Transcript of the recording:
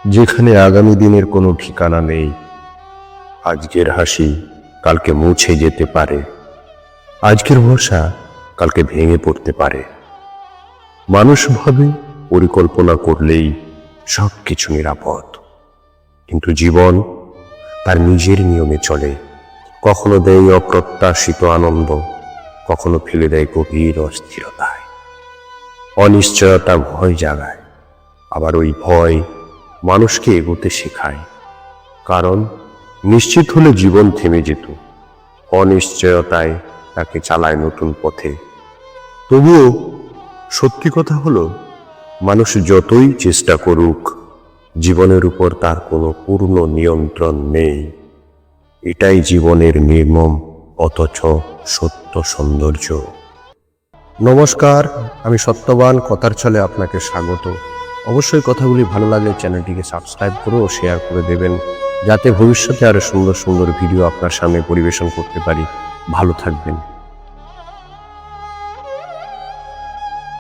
যেখানে আগামী দিনের কোনো ঠিকানা নেই। আজকের হাসি কালকে মুছে যেতে পারে, আজকের ভরসা কালকে ভেঙে পড়তে পারে। মানুষ ভাবে পরিকল্পনা করলেই সব কিছু নিরাপদ, কিন্তু জীবন তার নিজের নিয়মে চলে। কখনো দেয় অপ্রত্যাশিত আনন্দ, কখনো ফেলে দেয় গভীর অস্থিরতায়। অনিশ্চয়তা ভয় জাগায়, আবার ওই ভয় মানুষকে এগোতে শেখায়। কারণ নিশ্চিত হলে জীবন থেমে যেত, অনিশ্চয়তায় তাকে চালায় নতুন পথে। তবুও সত্যি কথা হলো, মানুষ যতই চেষ্টা করুক, জীবনের উপর তার কোনো পূর্ণ নিয়ন্ত্রণ নেই। এটাই জীবনের নির্মম অথচ সত্য সৌন্দর্য। নমস্কার, আমি সত্যবান কথার ছলে আপনাকে স্বাগত। অবশ্যই কথাগুলি ভালো লাগলে চ্যানেলটিকে সাবস্ক্রাইব করে ও শেয়ার করে দেবেন, যাতে ভবিষ্যতে আরো সুন্দর সুন্দর ভিডিও আপনার সামনে পরিবেশন করতে পারি। ভালো থাকবেন।